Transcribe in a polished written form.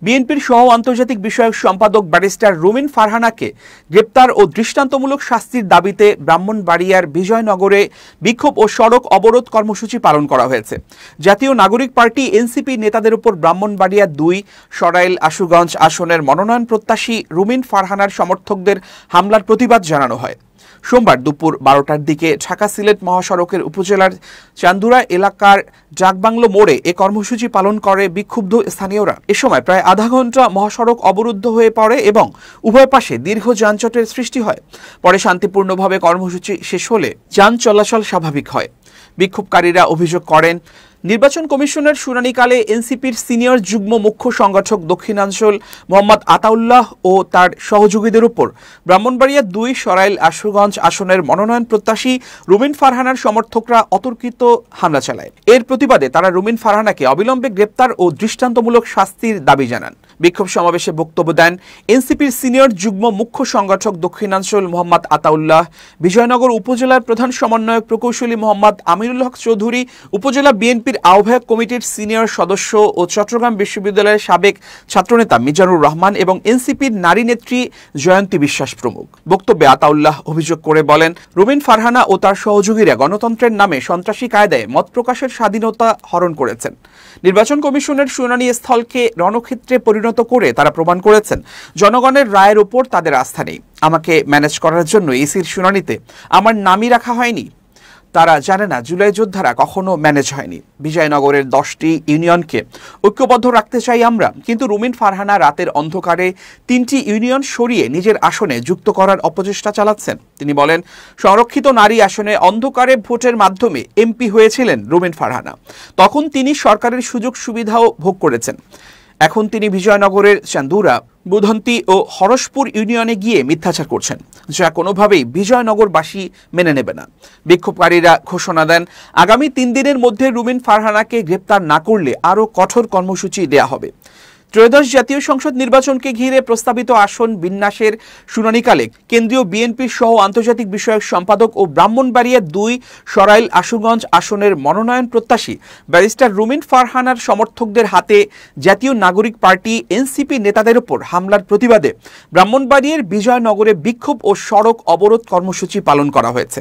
বিএনপির সহ আন্তর্জাতিক বিষয়ক সম্পাদক ব্যারিস্টার রুমিন ফারহানাকে গ্রেপ্তার ও দৃষ্টান্তমূলক শাস্তির দাবিতে ব্রাহ্মণবাড়িয়ার বিজয়নগরে বিক্ষোভ ও সড়ক অবরোধ কর্মসূচি পালন করা হয়েছে। জাতীয় নাগরিক পার্টি এনসিপি নেতাদের উপর ব্রাহ্মণবাড়িয়া ২ সরাইল আশুগঞ্জ আসনের মনোনয়ন প্রত্যাশী রুমিন ফারহানার সমর্থকদের হামলার প্রতিবাদ জানানো হয়। সোমবার দুপুর ১২টার দিকে ঢাকা সিলেট মহাসড়কের উপজেলার চান্দুরা এলাকার ডাকবাংলো মোড়ে এ কর্মসূচি পালন করে বিক্ষুব্ধ স্থানীয়রা। এ সময় প্রায় আধা ঘন্টা মহাসড়ক অবরুদ্ধ হয়ে পড়ে এবং উভয় পাশে দীর্ঘ যানজটের সৃষ্টি হয়। পরে শান্তিপূর্ণভাবে কর্মসূচি শেষ হলে যান চলাচল স্বাভাবিক হয়। বিক্ষোভকারীরা অভিযোগ করেন, নির্বাচন কমিশনের শুনানিকালে এনসিপির সিনিয়র যুগ্ম মুখ্য সংগঠক দক্ষিণাঞ্চল মোহাম্মদ আতাউল্লাহ ও তার সহযোগীদের উপর ব্রাহ্মণবাড়িয়া ২ সরাইল আশুগঞ্জ আসনের মনোনয়ন প্রত্যাশী রুমিন ফারহানার সমর্থকরা অতর্কিত হামলা চালায়। এর প্রতিবাদে তারা রুমিন ফারহানাকে অবিলম্বে গ্রেপ্তার ও দৃষ্টান্তমূলক শাস্তির দাবি জানান। বিক্ষোভ সমাবেশে বক্তব্য দেন এনসিপির সিনিয়র যুগ্ম মুখ্য সংগঠক দক্ষিণাঞ্চল মোহাম্মদ আতাউল্লাহ, বিজয়নগর উপজেলার প্রধান সমন্বয়ক প্রকৌশলী মোহাম্মদ আমিনুল হক চৌধুরী, উপজেলা বিএনপির আহ্বায়ক কমিটির সিনিয়র সদস্য ও চট্টগ্রাম বিশ্ববিদ্যালয়ের সাবেক ছাত্রনেতা মিজানুর রহমান এবং এনসিপির নারী নেত্রী জয়ন্তী বিশ্বাস প্রমুখ। বক্তব্যে আতাউল্লাহ অভিযোগ করে বলেন, রুমিন ফারহানা ও তার সহযোগীরা গণতন্ত্রের নামে সন্ত্রাসী কায়দায় মত প্রকাশের স্বাধীনতা হরণ করেছেন। নির্বাচন কমিশনের শুনানি স্থলকে রণক্ষেত্রে পরিণত করে তারা প্রমাণ করেছেন জনগণের রায়ের উপর তাদের আস্থা নেই। আমাকে ম্যানেজ করার জন্য ইসির শুনানিতে আমার নামই রাখা হয়নি। তারা জানে না জুলাই যোদ্ধারা কখনো ম্যানেজ হয়নি। বিজয়নগরের 10টি ইউনিয়নকে ঐক্যবদ্ধ রাখতে চাই আমরা, কিন্তু রুমিন ফারহানা রাতের অন্ধকারে 3টি ইউনিয়ন সরিয়ে নিজের আসনে যুক্ত করার অপচেষ্টা চালাচ্ছেন। তিনি বলেন, সংরক্ষিত নারী আসনে অন্ধকারে ভোটের মাধ্যমে এমপি হয়েছিলেন রুমিন ফারহানা। তখন তিনি সরকারের সুযোগ সুবিধাও ভোগ করেছেন। এখন তিনি বিজয়নগরের চান্দুরা, বুধন্তি ও হরসপুর ইউনিয়নে গিয়ে মিথ্যাচার করছেন, যা কোনোভাবেই বিজয়নগরবাসী মেনে নেবে না। বিক্ষোভকারীরা ঘোষণা দেন, আগামী 3 দিনের মধ্যে রুমিন ফারহানাকে গ্রেপ্তার না করলে আরও কঠোর কর্মসূচি দেয়া হবে। ত্রয়োদশ জাতীয় সংসদ নির্বাচনকে ঘিরে প্রস্তাবিত আসন বিন্যাসের শুনানিকালে কেন্দ্রীয় বিএনপির সহ আন্তর্জাতিক বিষয়ক সম্পাদক ও ব্রাহ্মণবাড়িয়া ২ সরাইল আশুগঞ্জ আসনের মনোনয়ন প্রত্যাশী ব্যারিস্টার রুমিন ফারহানার সমর্থকদের হাতে জাতীয় নাগরিক পার্টি এনসিপি নেতাদের উপর হামলার প্রতিবাদে ব্রাহ্মণবাড়িয়ার বিজয়নগরে বিক্ষোভ ও সড়ক অবরোধ কর্মসূচি পালন করা হয়েছে।